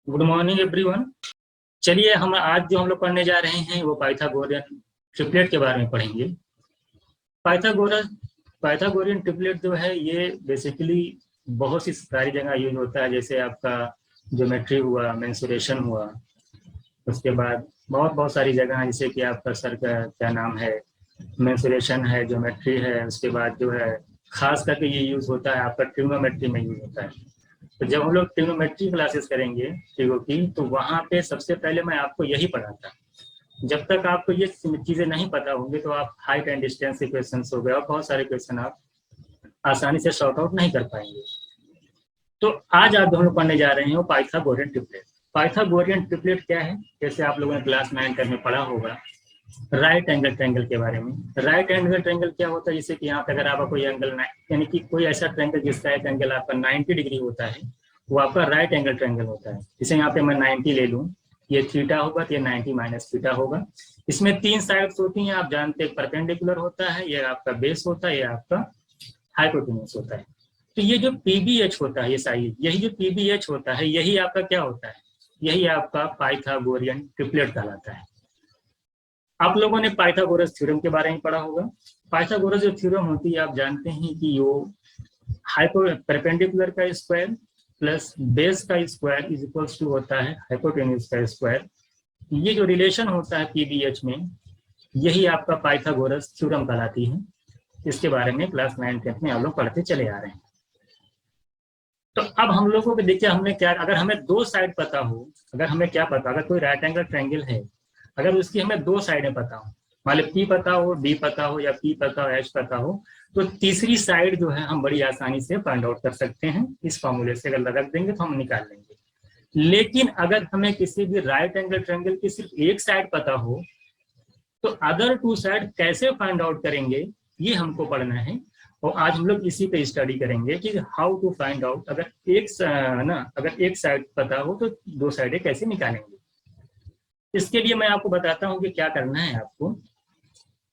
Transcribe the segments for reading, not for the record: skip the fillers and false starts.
Good morning everyone. चलिए हम आज जो हम लोग पढ़ने जा रहे हैं वो पाइथागोरियन ट्रिपलेट के बारे में पढ़ेंगे। पाइथागोरस पाइथागोरियन ट्रिपलेट जो है ये बेसिकली बहुत सी सारी जगह यूज होता है, जैसे आपका ज्योमेट्री हुआ, मेंसुरेशन हुआ, उसके बाद बहुत सारी जगह है, जैसे कि आपका सर का क्या नाम है, मेंसुरेशन है, ज्योमेट्री है, उसके बाद जो है खास करके ये यूज होता है आपका ट्रिग्नोमेट्री में यूज होता है। तो जब हम लोग ट्रिग्नोमेट्री क्लासेस करेंगे ट्रिगो की, तो वहाँ पे सबसे पहले मैं आपको यही पढ़ाता। जब तक आपको ये चीजें नहीं पता होंगी तो आप हाइट एंड डिस्टेंस के क्वेश्चन हो गए और बहुत सारे क्वेश्चन आप आसानी से सॉर्ट आउट नहीं कर पाएंगे। तो आज आप हम लोग पढ़ने जा रहे हैं पाइथागोरियन ट्रिपलेट। पाइथागोरियन ट्रिपलेट क्या है? जैसे आप लोगों ने क्लास 9 में पढ़ा होगा राइट एंगल ट्रायंगल के बारे में। राइट एंगल ट्रायंगल क्या होता है? जैसे कि यहाँ पे अगर आपका कोई एंगल यानी कि कोई ऐसा ट्रायंगल जिसका एक एंगल आपका 90 डिग्री होता है, वो आपका राइट एंगल ट्रायंगल होता है। जैसे यहाँ पे मैं 90 ले लूँ, ये थीटा होगा तो ये 90 माइनस थीटा होगा। इसमें 3 साइड्स होती हैं, आप जानते हैं, परपेंडिकुलर होता है, ये आपका बेस होता है, ये आपका हाइपोटेन्यूज होता है। तो ये जो पीबीएच होता है, ये साइड, यही जो पीबीएच होता है, यही आपका क्या होता है? यही आपका पाइथागोरियन ट्रिपलेट कहलाता है। आप लोगों ने पाइथागोरस थ्योरम के बारे में पढ़ा होगा। पाइथागोरस जो थ्योरम होती है, आप जानते हैं कि वो परपेंडिकुलर का स्क्वायर प्लस बेस का स्क्वायर इज इक्वल्स टू होता है हाइपोटेन्यूज का स्क्वायर। ये जो रिलेशन होता है पीबीएच में, यही आपका पाइथागोरस थ्योरम कहलाती है। इसके बारे में क्लास 9-10 में आप लोग पढ़ते चले आ रहे हैं। तो अब हम लोगों को देखिए, हमने क्या, अगर हमें दो साइड पता हो, अगर हमें क्या पता, अगर कोई राइट एंगल ट्रायंगल है, अगर उसकी हमें दो साइडें पता हो, मान लो पी पता हो, डी पता हो, या पी पता हो, एच पता हो, तो तीसरी साइड जो है हम बड़ी आसानी से फाइंड आउट कर सकते हैं। इस फॉर्मूले से अगर रख देंगे तो हम निकाल लेंगे। लेकिन अगर हमें किसी भी राइट एंगल ट्रायंगल की सिर्फ एक साइड पता हो, तो अदर टू साइड कैसे फाइंड आउट करेंगे, ये हमको पढ़ना है। और आज हम लोग इसी पे स्टडी करेंगे कि हाउ टू फाइंड आउट, अगर एक साइड पता हो तो दो साइडें कैसे निकालेंगे। इसके लिए मैं आपको बताता हूँ कि क्या करना है आपको।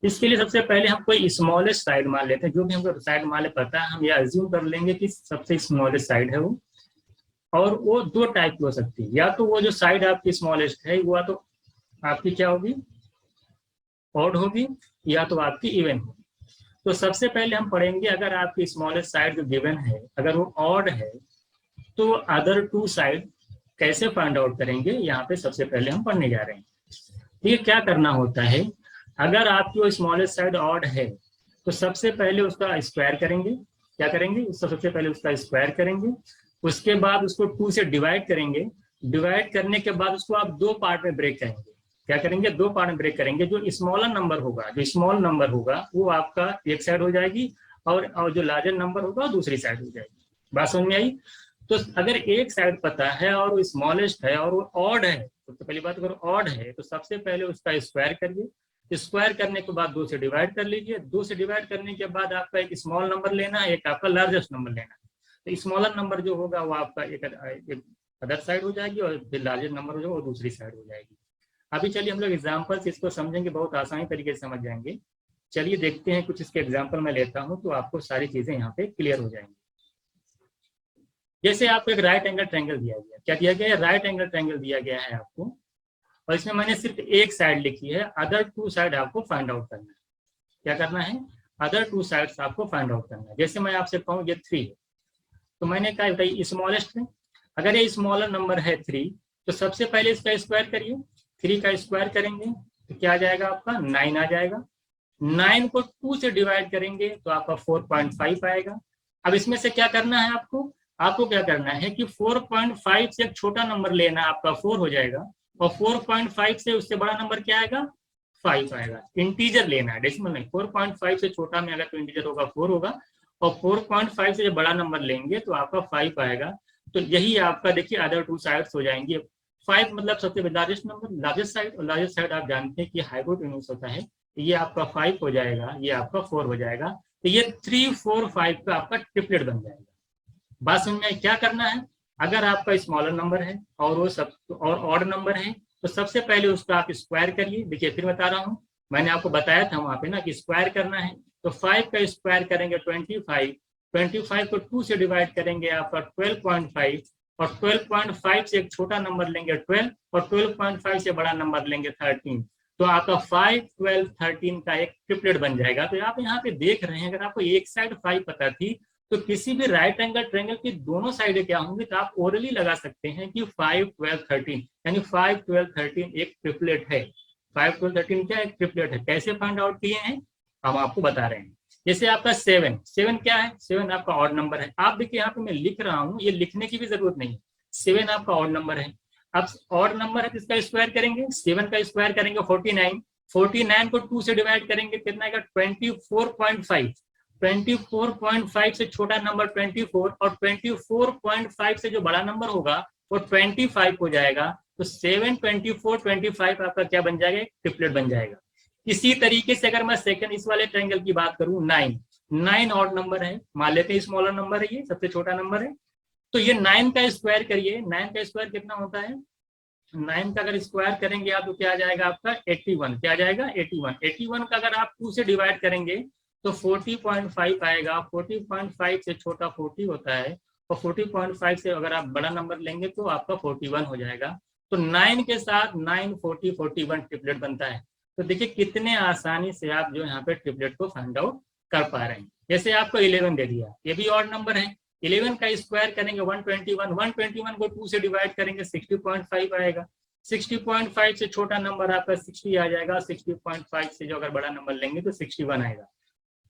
इसके लिए सबसे पहले हम कोई स्मॉलेस्ट साइड मान लेते हैं। जो भी हमको साइड मान ले पता है, हम ये अज्यूम कर लेंगे कि सबसे स्मॉलेस्ट साइड है वो, और वो दो टाइप की हो सकती है। या तो वो जो साइड आपकी स्मॉलेस्ट है वो तो आपकी क्या होगी, ऑड होगी, या तो आपकी इवन होगी। तो सबसे पहले हम पढ़ेंगे, अगर आपकी स्मॉलेस्ट साइड जो गिवन है अगर वो ऑड है, तो अदर टू साइड कैसे फाइंड आउट करेंगे, यहाँ पे सबसे पहले हम पढ़ने जा रहे हैं। ये क्या करना होता है, अगर आपकी वो स्मॉलेस्ट साइड ऑड है तो सबसे पहले उसका स्क्वायर करेंगे। क्या करेंगे? सबसे पहले उसका स्क्वायर करेंगे, उसके बाद उसको 2 से डिवाइड करेंगे। डिवाइड करने के बाद उसको आप दो पार्ट में ब्रेक करेंगे। क्या करेंगे? दो पार्ट में ब्रेक करेंगे। जो स्मॉलर नंबर होगा, जो स्मॉल नंबर होगा वो आपका एक साइड हो जाएगी, और जो लार्जर नंबर होगा वो दूसरी साइड हो जाएगी। बात समझ में आई? तो अगर एक साइड पता है और वो स्मॉलेस्ट है और वो ऑड है, तो पहली बात, अगर ऑड है तो सबसे पहले उसका स्क्वायर करिए। स्क्वायर करने के बाद 2 से डिवाइड कर लीजिए। 2 से डिवाइड करने के बाद आपका एक स्मॉल नंबर लेना है, एक आपका लार्जेस्ट नंबर लेना है। तो स्मॉलर नंबर जो होगा वो आपका एक अदर साइड हो जाएगी, और फिर लार्जेस्ट नंबर जो वो दूसरी साइड हो जाएगी। अभी चलिए हम लोग एग्जाम्पल से इसको समझेंगे, बहुत आसानी तरीके से समझ जाएंगे। चलिए देखते हैं, कुछ इसके एग्जाम्पल मैं लेता हूँ तो आपको सारी चीजें यहाँ पे क्लियर हो जाएंगी। जैसे आपको एक राइट एंगल ट्रायंगल दिया गया, क्या दिया गया है? राइट एंगल ट्रायंगल दिया गया है आपको, और इसमें मैंने सिर्फ एक साइड लिखी है, अदर टू साइड आपको फाइंड आउट करना है। क्या करना है? अदर टू साइड्स आपको फाइंड आउट करना है। जैसे मैं आपसे कहूँ ये 3 है, तो मैंने कहा बताइए स्मॉलेस्ट है। अगर ये स्मॉलर नंबर है 3, तो सबसे पहले इसका स्क्वायर करिए। 3 का स्क्वायर करेंगे तो क्या आ जाएगा आपका? 9 आ जाएगा। 9 को 2 से डिवाइड करेंगे तो आपका 4.5 आएगा। अब इसमें से क्या करना है आपको क्या करना है कि 4.5 से एक छोटा नंबर लेना, आपका 4 हो जाएगा, और 4.5 से उससे बड़ा नंबर क्या आएगा? 5 आएगा। इंटीजर लेना है, डेसिमल नहीं। 4.5 से छोटा में अगर तो इंटीजर होगा 4 होगा, और 4.5 से जब बड़ा नंबर लेंगे तो आपका 5 आएगा। तो यही आपका देखिए अदर टू साइड्स हो जाएंगे। 5 मतलब सबसे लार्जेस्ट नंबर, लार्जेस्ट साइड, और लार्जेस्ट साइड आप जानते हैं कि हाइपोटेन्यूज होता है। ये आपका 5 हो जाएगा, ये आपका 4 हो जाएगा। तो ये 3, 4, 5 का आपका ट्रिपलेट बन जाएगा। बात समझ में? क्या करना है, अगर आपका स्मॉलर नंबर है और वो सब और ऑड नंबर है, तो सबसे पहले उसका आप स्क्वायर करिए। देखिए फिर बता रहा हूँ, मैंने आपको बताया था वहां पे ना कि स्क्वायर करना है। तो 5 का स्क्वायर करेंगे 25, 25 को 2 से डिवाइड करेंगे आपका 12.5, और 12.5 से एक छोटा नंबर लेंगे 12 और 12.5 से बड़ा नंबर लेंगे 13, तो आपका 5, 12, 13 का एक ट्रिपलेट बन जाएगा। तो आप यहाँ पे देख रहे हैं, अगर आपको एक साइड 5 पता थी तो किसी भी राइट एंगल ट्रायंगल की दोनों साइडें क्या होंगी, तो आप ओरली लगा सकते हैं कि 5, 12, 13 यानी 5, 12, 13 एक ट्रिपलेट है। 5, 12, 13 क्या एक ट्रिपलेट है। कैसे फाइंड आउट किए हैं हम आपको बता रहे हैं। जैसे आपका 7 क्या है, 7 आपका ऑड नंबर है। आप देखिए यहाँ पे मैं लिख रहा हूँ, ये लिखने की भी जरूरत नहीं है, 7 आपका ऑड नंबर है। अब ऑड नंबर है तो इसका स्क्वायर करेंगे, 7 का स्क्वायर करेंगे 49, 49 को 2 से डिवाइड करेंगे कितना आएगा 24.5, 24.5 से छोटा नंबर 24 और 24.5 से जो बड़ा नंबर होगा वो 25 हो जाएगा। तो 7, 24, 25 आपका क्या बन जाएगा, ट्रिपलेट बन जाएगा। इसी तरीके से अगर मैं सेकंड इस वाले ट्रायंगल की बात करूं, 9 ऑड नंबर है, मान लेते हैं स्मॉलर नंबर है, ये सबसे छोटा नंबर है। तो ये 9 का स्क्वायर करिए, 9 का स्क्वायर कितना होता है, 9 का अगर स्क्वायर करेंगे आप तो क्या आ जाएगा आपका 81, क्या आ जाएगा 81। 81 का अगर आप 2 से डिवाइड करेंगे तो 40.5 आएगा। 40.5 से छोटा 40 होता है और 40.5 से अगर आप बड़ा नंबर लेंगे तो आपका 41 हो जाएगा। तो 9 के साथ 9, 40, 41 ट्रिपलेट बनता है। तो देखिए कितने आसानी से आप जो यहाँ पे ट्रिपलेट को फाइंड आउट कर पा रहे हैं। जैसे आपको 11 दे दिया, ये भी ऑड नंबर है, 11 का स्क्वायर करेंगे 121, 121 को 2 से डिवाइड करेंगे 60.5 आएगा। 60.5 से छोटा नंबर आपका 60 आ जाएगा, 60.5 से जो अगर बड़ा नंबर लेंगे तो 61 आएगा।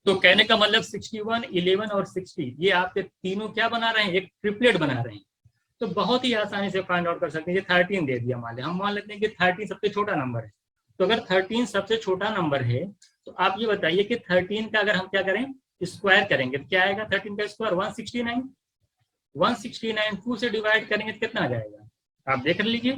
तो कहने का मतलब 61, 11 और 60 ये आपके तीनों क्या बना रहे हैं, एक ट्रिपलेट बना रहे हैं। तो बहुत ही आसानी से फाइंड आउट कर सकते हैं। ये 13 दे दिया, मान लें हम मान लेते हैं कि 13 सबसे छोटा नंबर है। तो अगर 13 सबसे छोटा नंबर है तो आप ये बताइए कि 13 का अगर हम क्या करें, स्क्वायर करेंगे तो क्या आएगा, 13 का स्क्वायर 169, 169 2 से डिवाइड करेंगे तो कितना आ जाएगा, आप देख लीजिए,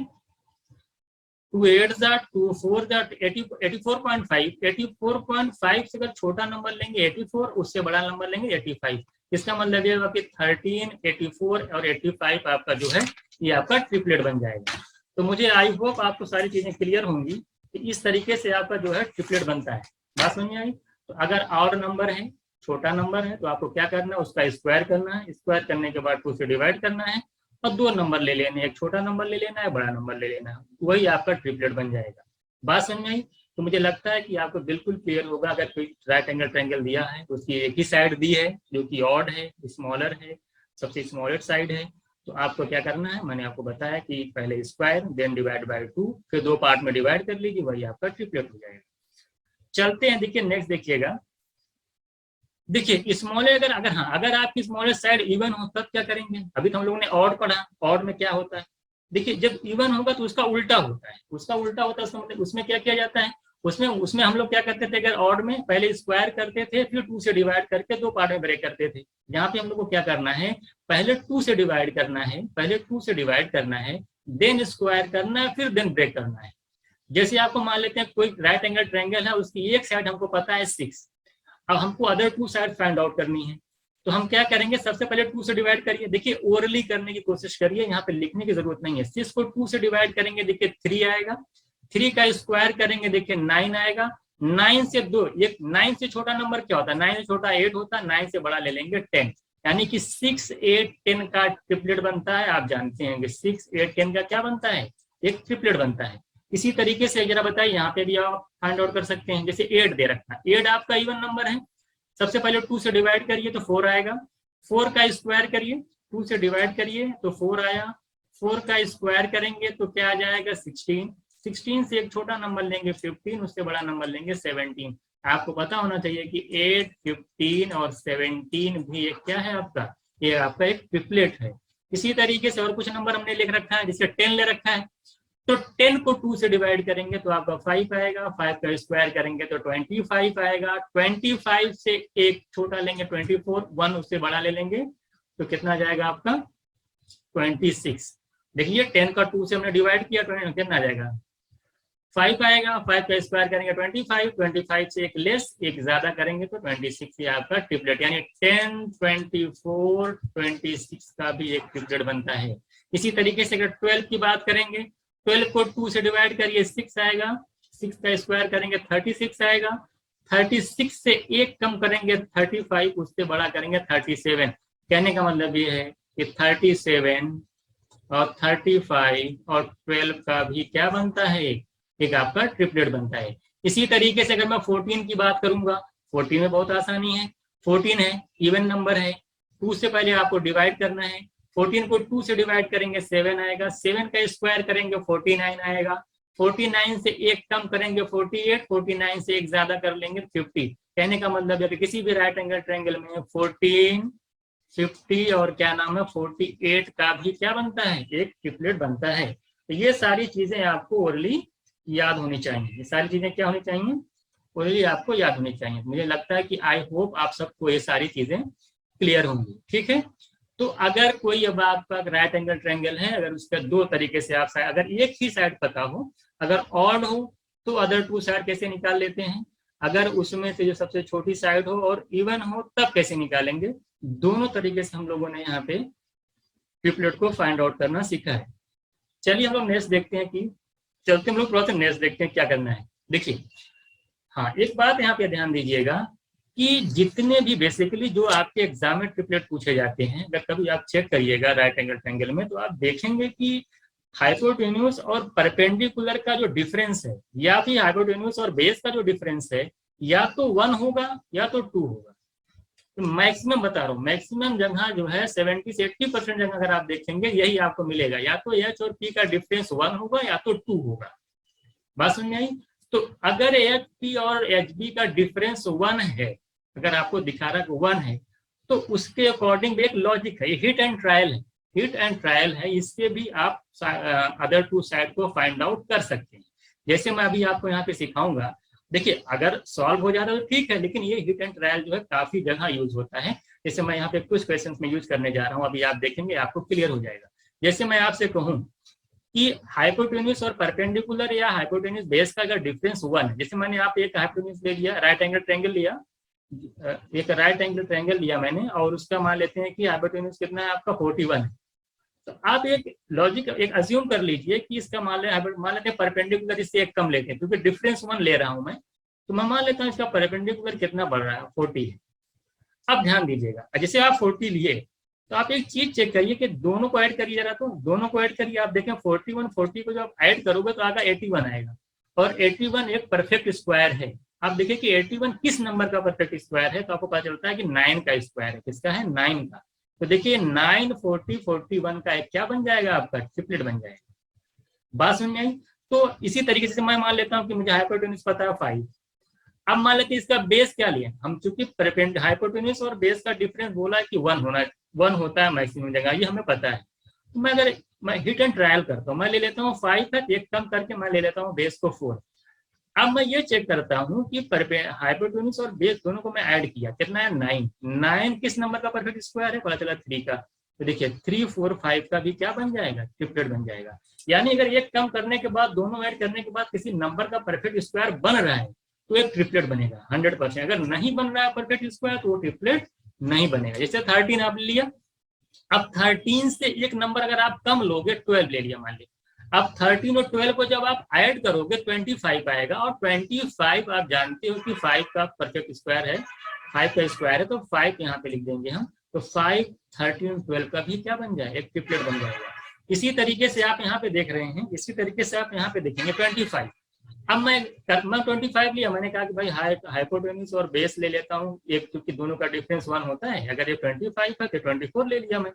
2 8 2 4 84.5, 84.5 से अगर छोटा नंबर लेंगे 84, उससे बड़ा नंबर लेंगे 85। इसका मतलब ये कि 13, 84 और 85 आपका जो है ये आपका ट्रिपलेट बन जाएगा। तो मुझे आई होप आपको सारी चीजें क्लियर होंगी कि इस तरीके से आपका जो है ट्रिपलेट बनता है। बात समझ में आई। तो अगर ऑड नंबर है, छोटा नंबर है, तो आपको क्या करना है, उसका स्क्वायर करना है, स्क्वायर करने के बाद 2 से डिवाइड करना है और 2 नंबर ले लेने, एक छोटा नंबर ले लेना है, बड़ा नंबर ले लेना है, वही आपका ट्रिपलेट बन जाएगा। बात समझ में आई। तो मुझे लगता है कि आपको बिल्कुल क्लियर होगा। अगर कोई राइट एंगल ट्रायंगल दिया है तो उसकी एक ही साइड दी है जो कि ऑड है, स्मॉलर है, सबसे स्मॉलेस्ट साइड है, तो आपको क्या करना है, मैंने आपको बताया कि पहले स्क्वायर देन डिवाइड बाय 2, फिर 2 पार्ट में डिवाइड कर लीजिए, वही आपका ट्रिपलेट हो जाएगा। चलते हैं, देखिए नेक्स्ट देखिएगा। देखिए स्मॉलर अगर हाँ, अगर आपकी स्मॉलेस्ट साइड इवन हो तब क्या करेंगे। अभी तो हम लोगों ने ऑड पढ़ा, ऑड में क्या होता है, देखिए जब इवन होगा तो उसका उल्टा होता है, उसका उल्टा होता है, उसका मतलब उसमें क्या किया जाता है, उसमें हम लोग क्या करते थे, अगर ऑड में पहले स्क्वायर करते थे, फिर 2 से डिवाइड करके 2 पार्ट में ब्रेक करते थे। यहाँ पे हम लोग को क्या करना है, पहले 2 से डिवाइड करना है, पहले 2 से डिवाइड करना है, देन स्क्वायर करना है, फिर देन ब्रेक करना है। जैसे आपको मान लेते हैं कोई राइट एंगल ट्रायंगल है, उसकी एक साइड हमको पता है 6, अब हमको अदर 2 साइड फाइंड आउट करनी है। तो हम क्या करेंगे, सबसे पहले 2 से डिवाइड करिए, देखिए ओरली करने की कोशिश करिए, यहाँ पे लिखने की जरूरत नहीं है। 6 को 2 से डिवाइड करेंगे, देखिए 3 आएगा, 3 का स्क्वायर करेंगे, देखिए 9 आएगा, 9 से 2, ये 9 से छोटा नंबर क्या होता है, 9 से छोटा 8 होता है, 9 से बड़ा ले लेंगे 10, यानी कि 6, 8, 10 का ट्रिपलेट बनता है। आप जानते हैं कि 6, 8, 10 का क्या बनता है, एक ट्रिपलेट बनता है। इसी तरीके से जरा बताइए, यहाँ पे भी आप फाइंड आउट कर सकते हैं। जैसे 8 दे रखा है, 8 आपका इवन नंबर है, सबसे पहले 2 से डिवाइड करिए तो 4 आएगा, 4 का स्क्वायर करिए, 2 से डिवाइड करिए तो 4 आया, 4 का स्क्वायर करेंगे तो क्या आ जाएगा 16, 16 से एक छोटा नंबर लेंगे 15, उससे बड़ा नंबर लेंगे 17। आपको पता होना चाहिए कि 8, 15 और 17 भी एक क्या है आपका, ये आपका एक ट्रिपलेट है। इसी तरीके से और कुछ नंबर हमने लिख रखा है, जिससे 10 ले रखा है, तो 10 को 2 से डिवाइड करेंगे तो आपका 5 आएगा, 5 का स्क्वायर करेंगे तो 25 आएगा, 25 से एक छोटा लेंगे 24, 1 उससे बड़ा ले लेंगे तो कितना जाएगा आपका 26। देखिए 10 का 2 से हमने डिवाइड किया तो कितना आ जाएगा 5 आएगा, 5 का स्क्वायर करेंगे 25, 25 से एक लेस एक ज्यादा करेंगे तो 26, ये आपका ट्रिपलेट, यानी 10, 24, 26 का भी एक ट्रिपलेट बनता है। इसी तरीके से अगर 12 की बात करेंगे, 12 को 2 से डिवाइड करिए 6 आएगा, 6 का स्क्वायर करेंगे 36 आएगा, 36 से एक कम करेंगे 35, उससे बड़ा करेंगे 37। कहने का मतलब ये है कि 37, और 35 और 12 का भी क्या बनता है, एक आपका ट्रिपलेट बनता है। इसी तरीके से अगर मैं 14 की बात करूंगा, 14 में बहुत आसानी है, 14 है इवन नंबर है, 2 से पहले आपको डिवाइड करना है, 14 को 2 से डिवाइड करेंगे 7 आएगा, 7 का स्क्वायर करेंगे 49 आएगा, 49 से एक कम करेंगे 48, 49 से एक ज्यादा कर लेंगे 50। कहने का मतलब है कि किसी भी राइट एंगल ट्रायंगल में 14, 50 और क्या नाम है 48 का भी क्या बनता है, एक ट्रिपलेट बनता है। तो ये सारी चीजें आपको ओरली याद होनी चाहिए, ये सारी चीजें क्या होनी चाहिए, ओरली आपको याद होनी चाहिए। मुझे लगता है कि आई होप आप सबको ये सारी चीजें क्लियर होंगी। ठीक है, तो अगर कोई अब आपका राइट एंगल ट्रायंगल है, अगर उसका दो तरीके से आप अगर एक ही साइड पता हो, अगर ऑड हो तो अदर टू साइड कैसे निकाल लेते हैं, अगर उसमें से जो सबसे छोटी साइड हो और इवन हो तब कैसे निकालेंगे, दोनों तरीके से हम लोगों ने यहाँ पे ट्रिपलेट को फाइंड आउट करना सीखा है। चलिए हम लोग नेक्स्ट देखते हैं कि चलते हम लोग थोड़ा सा नेक्स्ट देखते हैं क्या करना है। देखिए हाँ, एक बात यहाँ पे ध्यान दीजिएगा कि जितने भी बेसिकली जो आपके एग्जाम में ट्रिपलेट पूछे जाते हैं, अगर कभी आप चेक करिएगा राइट एंगल ट्रायंगल में, तो आप देखेंगे कि हाइपोटेन्यूज और परपेंडिकुलर का जो डिफरेंस है, या फिर हाइपोटेन्यूज और बेस का जो डिफरेंस है, या तो 1 होगा या तो 2 होगा। तो मैक्सिमम बता रहा हूँ, मैक्सिमम जगह जो है 70 से 80% जगह अगर आप देखेंगे यही आपको मिलेगा, या तो एच और पी का डिफरेंस 1 होगा या तो 2 होगा। बात समझ आई? तो अगर एच पी और एच बी का डिफरेंस 1 है, अगर आपको दिखा रहा है 1 है, तो उसके अकॉर्डिंग एक लॉजिक है, हिट एंड ट्रायल है, हिट एंड ट्रायल है, इससे भी आप अदर टू साइड को फाइंड आउट कर सकते हैं। जैसे मैं अभी आपको यहाँ पे सिखाऊंगा, देखिए अगर सॉल्व हो जाता है तो ठीक है, लेकिन ये हिट एंड ट्रायल जो है काफी जगह यूज होता है। जैसे मैं यहाँ पे कुछ क्वेश्चंस में यूज करने जा रहा हूँ, अभी आप देखेंगे आपको क्लियर हो जाएगा। जैसे मैं आपसे कहूँ कि हाइपोटेन्यूज और परपेंडिकुलर या हाइपोटेन्यूज बेस का अगर डिफरेंस 1 है, जैसे मैंने आप एक हाइपोटेन्यूज ले लिया, राइट एंगल ट्रायंगल लिया, एक राइट एंगल ट्रायंगल लिया मैंने, और उसका मान लेते हैं कि हाइपोटेन्यूज कितना है आपका 41 है। तो आप एक लॉजिक एक अज्यूम कर लीजिए कि इसका मान लेते हैं परपेंडिकुलर इससे एक कम लेते हैं, क्योंकि डिफरेंस 1 ले रहा हूं मैं, तो मैं मान लेता हूँ इसका परपेंडिकुलर कितना बढ़ रहा है, 40 है। अब ध्यान दीजिएगा, जैसे आप 40 लिए तो आप एक चीज चेक करिए कि दोनों को ऐड करिए जरा, तो दोनों को ऐड करिए, आप देखें 41 40 को जब आप ऐड करोगे तो आगा 81 आएगा, और 81 एक परफेक्ट स्क्वायर है। आप देखिए कि 81 किस नंबर का परफेक्ट स्क्वायर है, तो आपको पता चलता है कि 9 का स्क्वायर है। किसका है? 9 का। तो देखिए 9 40 41 का एक क्या बन जाएगा आपका, ट्रिपलेट बन जाएगा। बात समझ आई? तो इसी तरीके से मैं मान लेता हूँ कि मुझे हाइपोटेन्यूज पता है 5। अब मान लेते हैं इसका बेस क्या लिया हम, चूंकि हाइपोटेन्यूज और बेस का डिफरेंस बोला है कि 1 होता है मैक्सिमम जगह, ये हमें पता है। तो मैं अगर मैं हिट एंड ट्रायल करता हूँ, मैं ले लेता हूँ 5 है, एक कम करके मैं ले लेता हूँ बेस को 4। अब मैं ये चेक करता हूँ कि हाइपोटेन्यूज और बेस दोनों को मैं ऐड किया, कितना है 9। 9 किस नंबर का परफेक्ट स्क्वायर है, पता चला 3 का। तो देखिए 3 4 5 का भी क्या बन जाएगा, ट्रिपलेट बन जाएगा। यानी अगर एक कम करने के बाद दोनों ऐड करने के बाद किसी नंबर का परफेक्ट स्क्वायर बन रहा है तो एक ट्रिपलेट बनेगा 100%। अगर नहीं बन रहा है परफेक्ट स्क्वायर तो वो ट्रिपलेट नहीं बनेगा। जैसे 13 आप लिया, अब 13 से एक नंबर अगर आप कम लोगे, 12 ले लिया मान लीजिए, अब 13 और 12 को जब आप ऐड करोगे 25 आएगा, और 25 आप जानते हो कि 5 का परफेक्ट स्क्वायर है, 5 का स्क्वायर है, तो 5 यहाँ पे लिख देंगे हम। तो 5 13 और 12 का भी क्या बन जाए, एक ट्रिपलेट बन जाएगा। इसी तरीके से आप यहाँ पे देख रहे हैं, इसी तरीके से आप यहाँ पे देखेंगे 25। अब मैं 25 लिया, मैंने कहा कि भाई हाइपोटेन्यूज और बेस ले लेता हूँ एक, क्योंकि दोनों का डिफरेंस 1 होता है। अगर ये 25 है तो 24 ले लिया मैं।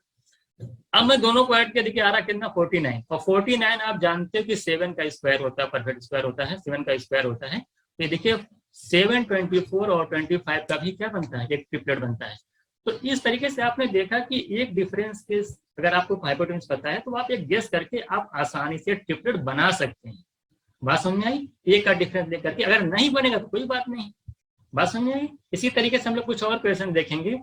अब मैं दोनों को ऐड के देखिए आ रहा कितना 49, और 49 आप जानते हो कि 7 का स्क्वायर होता है, परफेक्ट स्क्वायर होता है, 7 का स्क्वायर होता है। तो ये देखिए 7 24 और 25 का भी क्या बनता है, एक ट्रिपलेट बनता है। तो इस तरीके से आपने देखा कि एक डिफरेंस के अगर आपको हाइपोटेन्यूज पता है तो आप एक गेस करके आप आसानी से ट्रिपलेट बना सकते हैं। बात समझ आई? एक का डिफरेंस लेकर के, अगर नहीं बनेगा तो कोई बात नहीं। बात समझ आई? इसी तरीके से हम लोग कुछ और क्वेश्चन देखेंगे।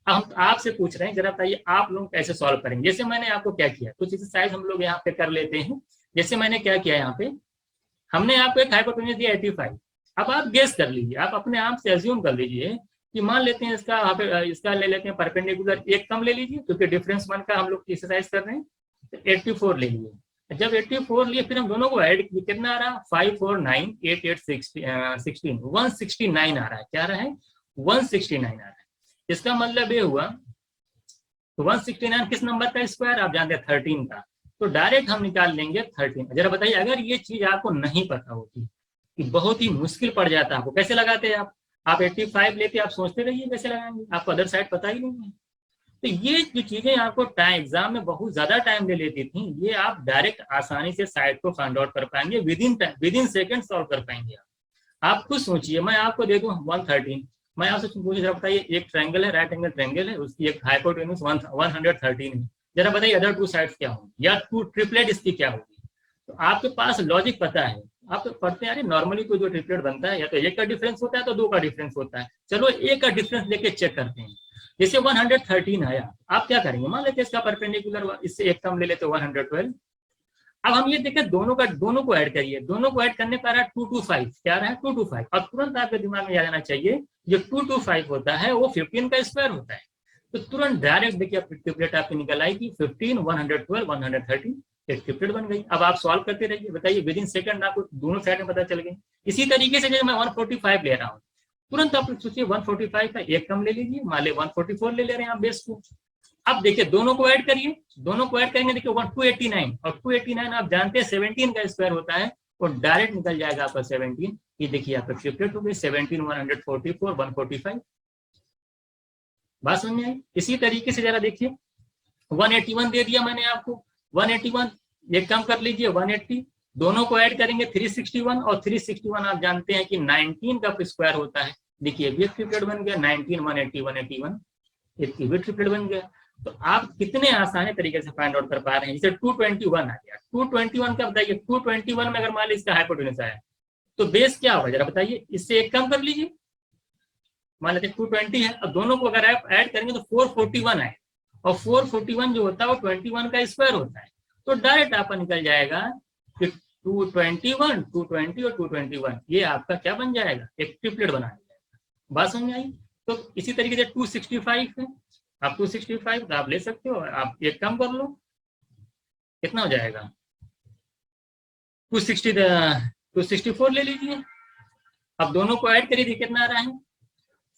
हम आपसे पूछ रहे हैं, जरा बताइए आप लोग कैसे सॉल्व करेंगे। जैसे मैंने आपको क्या किया, कुछ एक्सरसाइज हम लोग यहाँ पे कर लेते हैं। जैसे मैंने क्या किया, यहाँ पे हमने आपको एक हाइपोटेन्यूज दिया 85। अब आप गेस कर लीजिए, आप अपने आप से अज्यूम कर लीजिए कि मान लेते हैं इसका ले लेते हैं परपेंडिकुलर एक कम ले लीजिए, क्योंकि डिफरेंस 1 का हम लोग एक्सरसाइज कर रहे हैं। तो 84 ले लीजिए। जब 84 लिए फिर हम दोनों को ऐड किए, कितना आ रहा, 5 4 9 8 8 16 169 आ रहा है। क्या आ रहा है, 169 आ रहा है। इसका मतलब ये हुआ तो 169 किस नंबर का स्क्वायर, आप जानते हैं 13 का। तो डायरेक्ट हम निकाल लेंगे 13। जरा बताइए, अगर ये चीज आपको नहीं पता होती कि बहुत ही मुश्किल पड़ जाता है आपको, कैसे लगाते हैं आप 85 लेते, आप सोचते रहिए कैसे लगाएंगे, आपको अदर साइड पता ही नहीं है। तो ये जो चीजें आपको टाइम एग्जाम में बहुत ज्यादा टाइम ले लेती थी, ये आप डायरेक्ट आसानी से साइड को फाइंड आउट कर पाएंगे, विद इन सेकेंड सॉल्व कर पाएंगे। आप खुद सोचिए, मैं आपको दे दूं 113, मैं आपसे पूछूं जरा बताइए, एक ट्रायंगल है, राइट एंगल ट्रायंगल है, उसकी एक हाइपोटेन्यूज 113 है, जरा बताइए अदर टू साइड्स क्या होंगी, या टू ट्रिपलेट इसकी क्या होगी। तो आपके पास लॉजिक पता है, आप तो पढ़ते हैं, नॉर्मली तो जो ट्रिपलेट बनता है या तो एक का डिफरेंस होता है तो दो का डिफरेंस होता है। चलो एक का डिफरेंस लेके चेक करते हैं। जैसे 113 आया, आप क्या करेंगे, मान लेते हैं इसका परपेंडिकुलर इससे एक कम ले लेते 112। अब हम ये देखें दोनों को ऐड करिए, दोनों को ऐड करने पर 225, क्या रहा है 225, और तुरंत आपके दिमाग में याद आना चाहिए जो 225 होता है वो 15 का स्क्वायर होता है। तो तुरंत डायरेक्ट देखिए ट्रिपलेट आपकी निकल आएगी 15, 112, 113, एक ट्रिपलेट बन गई। अब आप सॉल्व करते रहिए, बताइए विद इन सेकंड आपको दोनों साइड में पता चल गई। इसी तरीके से जैसे मैं 145 ले रहा हूँ, तुरंत आप सोचिए 145 का एक कम ले लीजिए, मान ले 144 ले रहे हैं आप बेस को। अब देखिए दोनों को ऐड करिए, दोनों को ऐड करेंगे, देखिए 289, और 289 आप जानते हैं 17 का स्क्वायर होता है, तो डायरेक्ट निकल जाएगा आपका 17। ये देखिए आपका ट्रिपलेट हो गई 17, 144, 145। बात समझ में आई। इसी तरीके से जरा देखिए 181 दे दिया मैंने आपको, 181 एक कम कर लीजिए 180, दोनों को ऐड करेंगे 361, और 361 आप जानते हैं कि 19 का स्क्वायर होता है। देखिए भी ट्रिपलेट बन गया 19, 180, 181, इसकी भी ट्रिपलेट बन गया। तो आप कितने आसानी तरीके से फाइंड आउट कर पा रहे हैं। जैसे 221 आ गया, 221 का बताइए, 221 में अगर मान लीजिए इसका हाइपोटेन्यूज आया तो बेस क्या होगा जरा बताइए, इससे एक कम कर लीजिए, मान लेते 220 है, अब दोनों को अगर आप ऐड करेंगे तो 441 आए, और 441 जो होता है वो 21 का स्क्वायर होता है। तो डायरेक्ट आपका निकल जाएगा कि 221, 220 और 221, ये आपका क्या बन जाएगा, एक ट्रिपलेट बना जाएगा। बात समझ आई। तो इसी तरीके से 265 है, आप 265 तो आप ले सकते हो, आप एक कम कर लो, कितना हो जाएगा 264 ले लीजिए। अब दोनों को ऐड करिए, कितना आ रहा है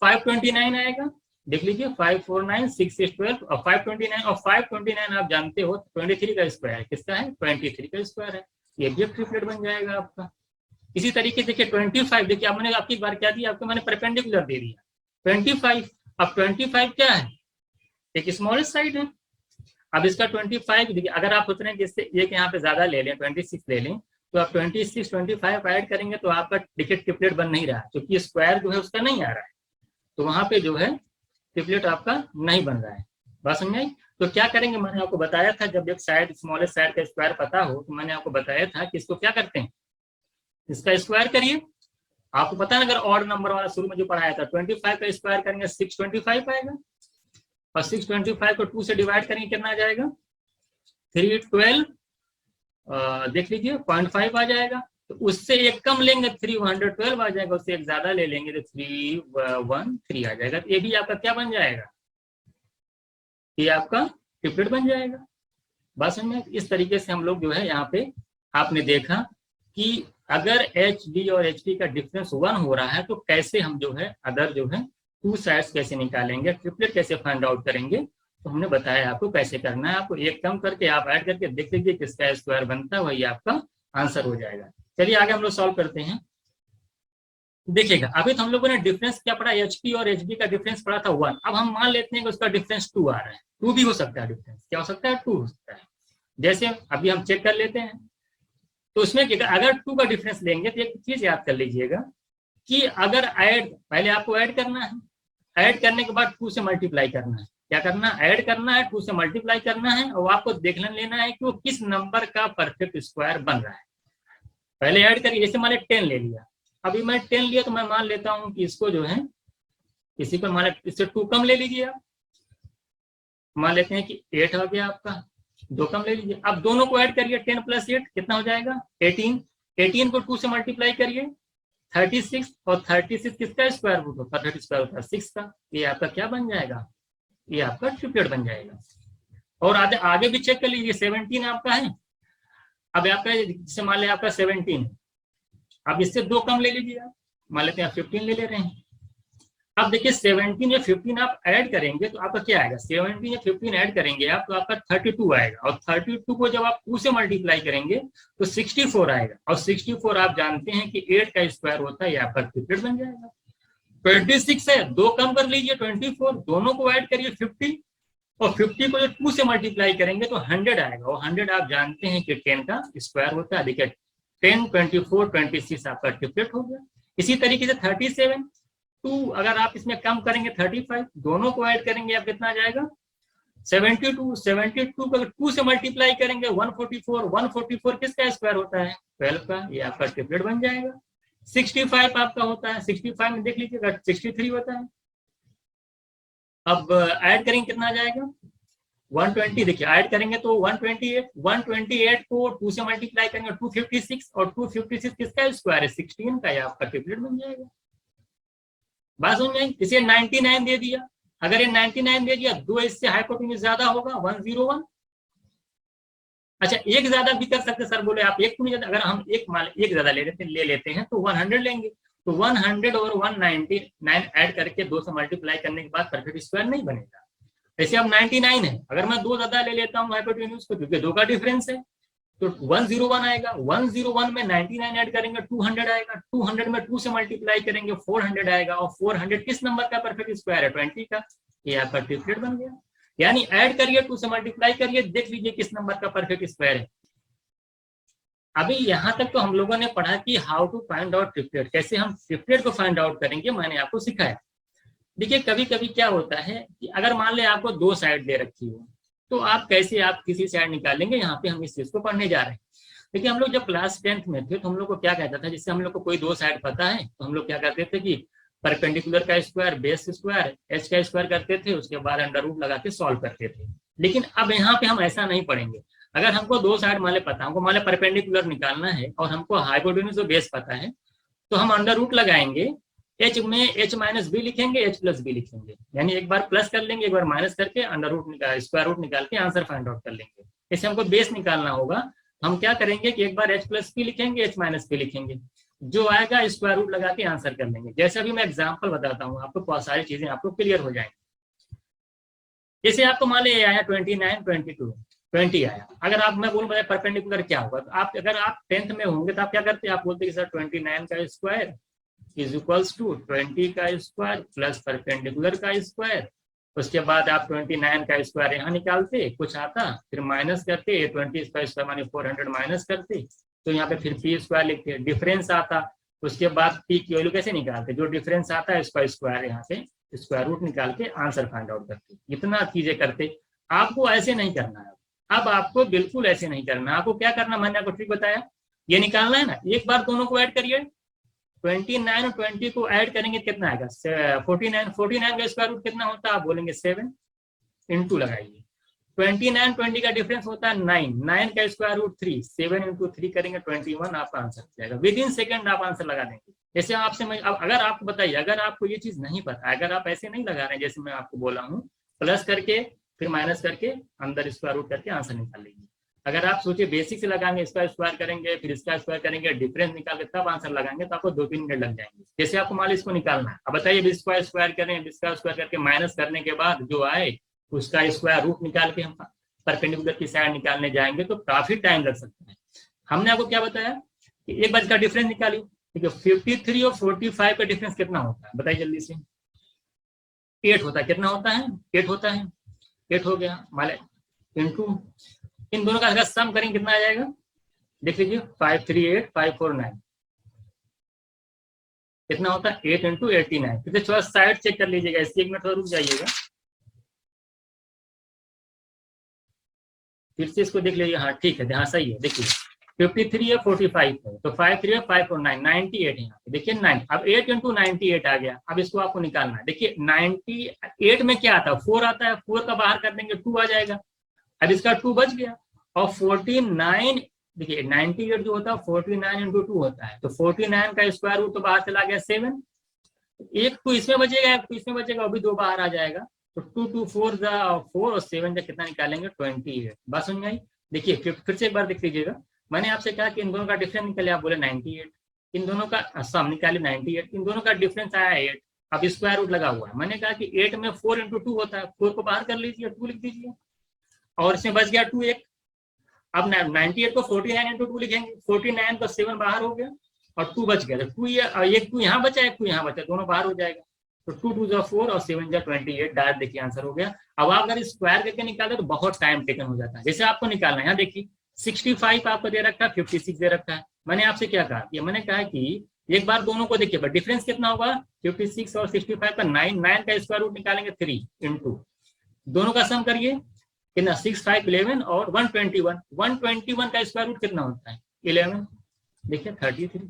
529 आएगा, देख लीजिए 549, 6 12, और 529, और 529 आप जानते हो 23 का स्क्वायर है, किसका है 23 का स्क्वायर है, ये भी ट्रिपलेट बन जाएगा आपका। इसी तरीके से देखिए 25, देखिए मैंने आपकी बार क्या दिया, आपको मैंने परपेंडिकुलर दे दिया 25। अब 25 क्या है, एक स्मॉलेस्ट साइड है। अब इसका 25 देखिए, अगर आप सोच रहे हैं जिससे एक यहाँ पे ज्यादा ले लें 26 ले लें, तो आप 26, 25 ऐड करेंगे तो आपका देखिए ट्रिपलेट बन नहीं रहा, क्योंकि स्क्वायर जो है उसका नहीं आ रहा है, तो वहां पे जो है ट्रिपलेट आपका नहीं बन रहा है। बात समझ आई। तो क्या करेंगे, मैंने आपको बताया था जब एक साइड स्मॉलेस्ट साइड का स्क्वायर पता हो तो मैंने आपको बताया था कि इसको क्या करते हैं, इसका स्क्वायर करिए। आपको पता है अगर ऑड नंबर वाला शुरू में जो पढ़ाया था 25 का स्क्वायर करेंगे 625 आएगा, और 625 को 2 से डिवाइड करेंगे कितना आ जाएगा 312, देख लीजिए 0.5 आ जाएगा। तो उससे एक कम लेंगे 312 आ जाएगा, उससे एक ज्यादा ले लेंगे तो 313 आ जाएगा। तो ये भी आपका क्या बन जाएगा, ये आपका ट्रिपलेट बन जाएगा। बात समझ में। इस तरीके से हम लोग जो है यहाँ पे आपने देखा कि अगर एच डी और एच डी का डिफरेंस 1 हो रहा है तो कैसे हम जो है अदर जो है टू साइड्स कैसे निकालेंगे, ट्रिपलेट कैसे फाइंड आउट करेंगे। तो हमने बताया आपको कैसे करना है, आपको एक कम करके आप ऐड करके देख लीजिए किसका स्क्वायर बनता है, वही आपका आंसर हो जाएगा। चलिए आगे हम लोग सॉल्व करते हैं। देखिएगा अभी तो हम लोगों ने डिफरेंस क्या पढ़ा, एचपी और एचबी का डिफरेंस पढ़ा था 1। अब हम मान लेते हैं कि उसका डिफरेंस 2 आ रहा है, 2 भी हो सकता है, डिफरेंस क्या हो सकता है 2 हो सकता है। जैसे अभी हम चेक कर लेते हैं, तो उसमें अगर 2 का डिफरेंस लेंगे तो एक चीज याद कर लीजिएगा कि अगर ऐड पहले आपको ऐड करना है, ऐड करने के बाद 2 से मल्टीप्लाई करना है, क्या करना है ऐड करना है, 2 से मल्टीप्लाई करना है, और आपको देख लेना है कि वो किस नंबर का परफेक्ट स्क्वायर बन रहा है। पहले ऐड करिए, जैसे मान लिया 10 ले लिया, अभी मैं 10 लिया तो मैं मान लेता हूं कि इसको जो है किसी पर मान इससे 2 कम ले लीजिए आप, मान लेते हैं कि 8 हो गया आपका, 2 कम ले लीजिए। अब दोनों को ऐड करिए, 10 + 8 कितना हो जाएगा 18, 18 को 2 से मल्टीप्लाई करिए 36, और 36 किसका स्क्वायर रूट होता है, 30 स्क्वायर होता है 6 का, ये आपका क्या बन जाएगा, ये आपका ट्रिपलेट बन जाएगा। और आगे भी चेक कर लीजिए 17 आपका है, अब आपका जैसे मान लिया आपका 17, अब इससे 2 कम ले लीजिए आप, मान लेते हैं 15 ले रहे हैं, अब देखिए 17 या 15 आप ऐड करेंगे तो आपका क्या आएगा, 17 या 15 ऐड करेंगे आप तो आपका 32 आएगा, और 32 को जब आप 2 से मल्टीप्लाई करेंगे तो 64 आएगा, और 64 आप जानते हैं कि 8 का स्क्वायर होता है, ये आपका ट्रिपलेट बन जाएगा। 26 है, 2 कम कर लीजिए, 24, दोनों को ऐड करिए 50, और 50 को जब 2 से मल्टीप्लाई करेंगे तो 100 आएगा, और 100 आप जानते हैं कि 10 का स्क्वायर होता है। देखिए 10, 24, 26 आपका ट्रिपलेट हो गया। इसी तरीके से 37, 2 अगर आप इसमें कम करेंगे 35, दोनों को ऐड करेंगे आप कितना आ जाएगा 72, 72 को 2 से मल्टीप्लाई करेंगे 144, 144 किसका स्क्वायर होता है 12 का, ये आपका ट्रिपलेट बन जाएगा। 65 आपका होता है, 65 में देख लीजिएगा 63 होता है। अब ऐड करेंगे कितना आ जाएगा 120, देखिए ऐड करेंगे तो 128, 128 को 2 से मल्टीप्लाई करेंगे 256, और 256 किसका स्क्वायर है 16 का, ये आपका ट्रिपलेट बन जाएगा। बात समझ में, इसे 99 दे दिया, अगर ये 99 दे दिया, 2 इससे हाइपोटेन्यूज ज्यादा होगा 101। अच्छा एक ज्यादा भी कर सकते सर, बोले आप एक तो नहीं ज्यादा, अगर हम एक ज्यादा ले लेते हैं तो 100 लेंगे, तो 100 और 199 ऐड करके 2 से मल्टीप्लाई करने के बाद परफेक्ट स्क्वायर नहीं बनेगा। ऐसे अब 99 है, अगर मैं 2 ज्यादा ले लेता हूँ हाइपोटेन्यूज को, क्योंकि 2 का डिफरेंस है, तो 101 आएगा, 101 में 99 ऐड करेंगे 200 आएगा, 200 में 2 से मल्टीप्लाई करेंगे 400 आएगा, और 400 किस नंबर का परफेक्ट स्क्वायर है 20 का, ये आपका ट्रिपलेट बन गया। यानी ऐड करिए 2 से मल्टीप्लाई करिए, देख लीजिए किस नंबर का परफेक्ट स्क्वायर है। अभी यहां तक तो हम लोगों ने पढ़ा कि how to find out triplet, कैसे हम ट्रिपलेट को फाइंड आउट करेंगे, मैंने आपको सिखाया। देखिए कभी कभी क्या होता है कि अगर मान ले आपको 2 साइड दे रखी हो, तो आप कैसे आप किसी साइड निकालेंगे, यहाँ पे हम इस चीज को पढ़ने जा रहे हैं। देखिए हम लोग जब क्लास 10th में थे तो हम लोग को क्या कहता था, जिससे हम लोग को कोई 2 साइड पता है तो हम लोग क्या करते थे कि परपेंडिकुलर का स्क्वायर, बेस स्क्वायर, एच का स्क्वायर करते थे, उसके बाद अंडर रूट लगा के सॉल्व करते थे। लेकिन अब यहाँ पे हम ऐसा नहीं पढ़ेंगे। अगर हमको 2 साइड मान ले पता, हमको मान ले परपेंडिकुलर निकालना है और हमको हाइपोटेन्यूज और बेस पता है, तो हम अंडर रूट लगाएंगे, एच में एच माइनस बी लिखेंगे, एच प्लस बी लिखेंगे, यानी एक बार प्लस कर लेंगे, एक बार माइनस करके अंडर रूट निकाल स्क्वायर रूट निकाल के आंसर फाइंड आउट कर लेंगे। जैसे हमको बेस निकालना होगा, हम क्या करेंगे कि एक बार एच प्लस बी लिखेंगे, एच माइनस बी लिखेंगे, जो आएगा स्क्वायर रूट लगा के आंसर कर लेंगे। जैसे अभी मैं एग्जाम्पल बताता हूँ आपको, बहुत सारी चीजें आपको क्लियर हो जाएंगी। जैसे आपको मान लिया आया 29, 22, 20 आया, अगर आप मैं बोलूँ परपेंडिकुलर क्या होगा, तो आप अगर आप 10th में होंगे तो आप क्या करते हैं, आप बोलते हैं सर 29 का स्क्वायर इज इक्वल्स टू 20 का स्क्वायर प्लस परपेंडिकुलर का स्क्वायर। उसके बाद आप 29 का स्क्वायर यहाँ निकालते, कुछ आता, फिर माइनस करते, 20 का स्क्वायर माने 400 माइनस करते, तो यहाँ पे फिर पी स्क्वायर लिखते, डिफरेंस आता। उसके बाद पी की वैल्यू कैसे निकालते, जो डिफरेंस आता है उसका स्क्वायर यहाँ पे स्क्वायर रूट निकाल के आंसर फाइंड आउट करते। इतना चीजें करते, आपको ऐसे नहीं करना है। अब आपको बिल्कुल ऐसे नहीं करना, आपको क्या करना, मैंने आपको ठीक बताया, ये निकालना है ना, एक बार दोनों को ऐड करिए, 29 और 20 को ऐड करेंगे कितना आएगा 49, 49 का स्क्वायर रूट कितना होता है, आप बोलेंगे 7, इंटू लगाइए, 29, 20 का डिफरेंस होता है 9, 9 का स्क्वायर रूट 3, 7 इंटू 3 करेंगे 21, आपका आंसर जाएगा। विद इन सेकेंड आप आंसर लगा देंगे। जैसे आपसे मैं अब अगर आपको बताइए, अगर आपको ये चीज नहीं पता, अगर आप ऐसे नहीं लगा रहे हैं जैसे मैं आपको बोला हूँ, प्लस करके फिर माइनस करके अंदर स्क्वायर रूट करके आंसर निकाल लेंगे। अगर आप सोचिए बेसिक से लगाएंगे, इसका स्क्वायर करेंगे, फिर इसका स्क्वायर करेंगे, डिफरेंस निकाल के तब आंसर लगाएंगे, तो आपको 2-3 मिनट लग जाएंगे। जैसे आपको मान लो इसको निकालना है, अब बताइए इसका स्क्वायर करें, इसका स्क्वायर करके माइनस करने के बाद जो आए उसका स्क्वायर रूट निकाल के हम परपेंडिकुलर की साइड निकालने जाएंगे तो काफी टाइम लग सकता है। हमने आपको क्या बताया कि एक बार इसका डिफरेंस निकालिए, ठीक है, 53 और 45 का डिफरेंस कितना होता है बताइए जल्दी से, 8 होता है, कितना होता है 8 होता है, 8 हो गया माले इंटू इन दोनों का अगर सम करेंगे कितना आ जाएगा, देख लीजिए 538, 549 कितना होता है 8 इंटू 89। फिर थोड़ा साइड चेक कर लीजिएगा, इसकी 1 मिनट थोड़ा रुक जाइएगा, फिर से इसको देख लीजिए, हाँ ठीक है, हाँ सही है। देखिए 53 है 45 है, तो 53 है 549, 98 है यहाँ पे, देखिए 9, अब 8 इंटू 98 आ गया। अब इसको आपको निकालना है, देखिए 98 में क्या आता है 4 आता है, 4 का बाहर कर देंगे 2 आ जाएगा, अब इसका 2 बच गया, और 49 देखिए 98 जो होता है 49 इंटू 2 होता है, तो 49 का स्क्वायर रूट तो बाहर चला गया 7, एक 2 इसमें बचेगा, एक 2 इसमें बचेगा, अभी 2 बाहर आ जाएगा, तो 2 2 4 4 और 7 कितना निकालेंगे 28। बात समझ में आई। देखिए फिर से एक बार देख लीजिएगा, मैंने आपसे कहा कि इन दोनों का डिफरेंस निकले, आप बोले 98, इन दोनों का सम निकाले 98, इन दोनों का डिफरेंस आया 8। अब स्क्वायर रूट लगा हुआ है, मैंने कहा कि 8 में 4 इंटू 2 होता है, 4 को बाहर कर लीजिए, 2 लिख दीजिए, और इसमें बच गया 2 एक। अब 98 को 49 इंटू 2 लिखेंगे, 49 का 7 बाहर हो गया और 2 बच गया, तो 2 एक 2 यहाँ बचा, एक 2 यहाँ बचा, दोनों बाहर हो जाएगा, तो 2 2 जा 4 और 7 जा 28, डायरेक्ट देखिए आंसर हो गया। अब आप अगर स्क्वायर करके निकाले तो बहुत टाइम टेकन हो जाता है। जैसे आपको निकालना है, यहाँ देखिए 65 आपको दे रखा है, 56 दे रखा है। मैंने आपसे क्या कहा कि मैंने कहा कि एक बार दोनों को देखिए, डिफरेंस कितना होगा, 56 और 65 का 9 का स्क्वायर रूट निकालेंगे 3 इंटू, दोनों का सम करिए कितना, 6 5 11 और 121 का स्क्वायर रूट कितना होता है 11, देखिए 33।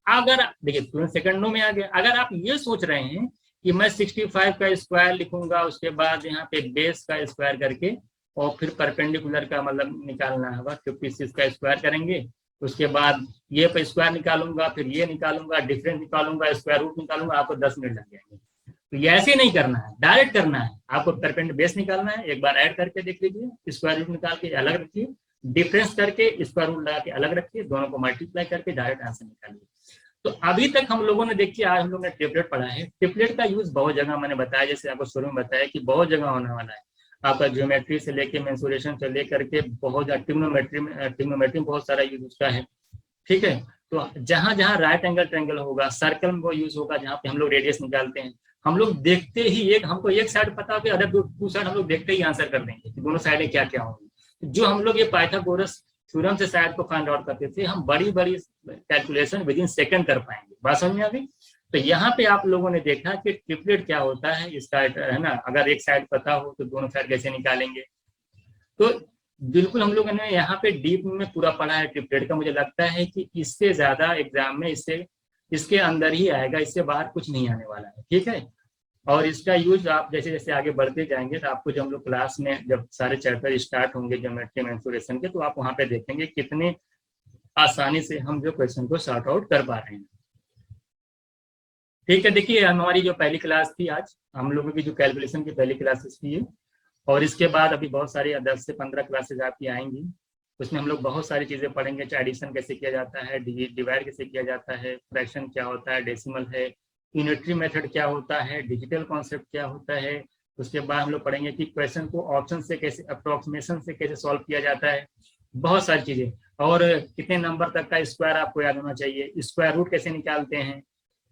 अगर देखिए तुरंत सेकंडों में आ गया। अगर आप ये सोच रहे हैं कि मैं 65 का स्क्वायर लिखूंगा, उसके बाद यहाँ पे बेस का स्क्वायर करके और फिर परपेंडिकुलर का मतलब निकालना होगा, 56 का स्क्वायर करेंगे, उसके बाद ये पे स्क्वायर निकालूंगा, फिर ये निकालूंगा, डिफरेंस निकालूंगा, स्क्वायर रूट निकालूंगा, आपको 10 मिनट लग जाएंगे। तो ये ऐसे नहीं करना है, डायरेक्ट करना है। आपको परपेंडिकुलर बेस निकालना है, एक बार ऐड करके देख लीजिए, स्क्वायर रूट निकाल के अलग रखिए, डिफरेंस करके स्क्वायर रूट लगा के अलग रखिए, दोनों को मल्टीप्लाई करके डायरेक्ट आंसर निकालिए। तो अभी तक हम लोगों ने देखिए, आज हम लोगों ने ट्रिपलेट पढ़ा है। ट्रिपलेट का यूज बहुत जगह मैंने बताया, जैसे आपको शुरू में बताया कि बहुत जगह होने वाला है। आपका ज्योमेट्री से लेके मेंसुरेशन से लेकर के बहुत ट्रिग्नोमेट्री में बहुत सारा यूज उसका है, ठीक है। तो जहां जहां राइट एंगल ट्रायंगल होगा, सर्कल में वो यूज होगा, जहां पे हम लोग रेडियस निकालते हैं, हम लोग देखते ही हमको एक साइड पता हो, अदर टू साइड हम लोग देखते ही आंसर कर देंगे कि दोनों साइडें क्या क्या होंगी। जो हम लोग ये पाइथागोरस थ्योरम से शायद को फाइंड आउट करते थे, हम बड़ी बड़ी कैलकुलेशन विद इन सेकंड कर पाएंगे। बात समझ में आ गई। तो यहाँ पे आप लोगों ने देखा कि ट्रिपलेट क्या होता है, इसका है ना, अगर एक साइड पता हो तो दोनों साइड कैसे निकालेंगे। तो बिल्कुल हम लोगों ने यहाँ पे डीप में पूरा पढ़ा है ट्रिपलेट का। मुझे लगता है कि इससे ज्यादा एग्जाम में इसके अंदर ही आएगा, इससे बाहर कुछ नहीं आने वाला है, ठीक है। और इसका यूज आप जैसे जैसे आगे बढ़ते जाएंगे तो आपको जब हम लोग क्लास में जब सारे चैप्टर स्टार्ट होंगे ज्योमेट्री मेंसुरेशन के, तो आप वहां पे देखेंगे कितने आसानी से हम जो क्वेश्चन को सॉर्ट आउट कर पा रहे हैं, ठीक है। देखिए हमारी जो पहली क्लास थी, आज हम लोगों की जो कैलकुलेशन की पहली क्लासेस थी, और इसके बाद अभी बहुत सारी 10 से 15 क्लासेज आपकी आएंगी। उसमें हम लोग बहुत सारी चीजें पढ़ेंगे, एडिशन कैसे किया जाता है, डिवाइड कैसे किया जाता है, फ्रैक्शन क्या होता है, डेसिमल है, यूनिटरी मेथड क्या होता है, डिजिटल कॉन्सेप्ट क्या होता है। उसके बाद हम लोग पढ़ेंगे कि क्वेश्चन को ऑप्शन से कैसे, अप्रोक्सीमेशन से कैसे सॉल्व किया जाता है, बहुत सारी चीजें। और कितने नंबर तक का स्क्वायर आपको याद होना चाहिए, स्क्वायर रूट कैसे निकालते हैं,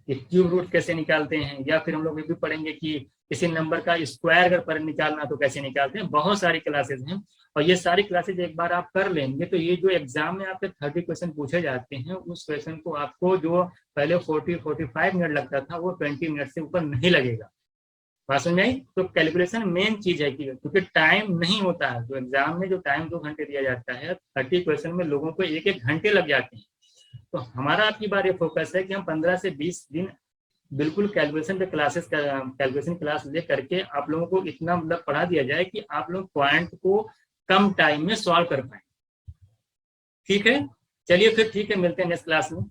क्यूब रूट कैसे निकालते हैं, या फिर हम लोग ये भी पढ़ेंगे कि किसी नंबर का स्क्वायर अगर पर निकालना तो कैसे निकालते हैं। बहुत सारी क्लासेस हैं, और ये सारी क्लासेज एक बार आप कर लेंगे तो ये जो एग्जाम में आपके 30 क्वेश्चन पूछे जाते हैं, उस क्वेश्चन को आपको जो पहले 40-45 मिनट लगता था, वो 20 मिनट से ऊपर नहीं लगेगा। बात समझ आई। तो कैलकुलेशन मेन चीज है, क्योंकि टाइम नहीं होता है। तो एग्जाम में जो टाइम 2 घंटे दिया जाता है, 30 क्वेश्चन में लोगों को 1-1 घंटे लग जाते हैं। तो हमारा आपकी बार ये फोकस है कि हम 15 से 20 दिन बिल्कुल कैलकुलेशन पे कैलकुलेशन क्लास ले करके आप लोगों को इतना मतलब पढ़ा दिया जाए कि आप लोग पॉइंट को कम टाइम में सॉल्व कर पाए, ठीक है। चलिए फिर ठीक है, मिलते हैं नेक्स्ट क्लास में।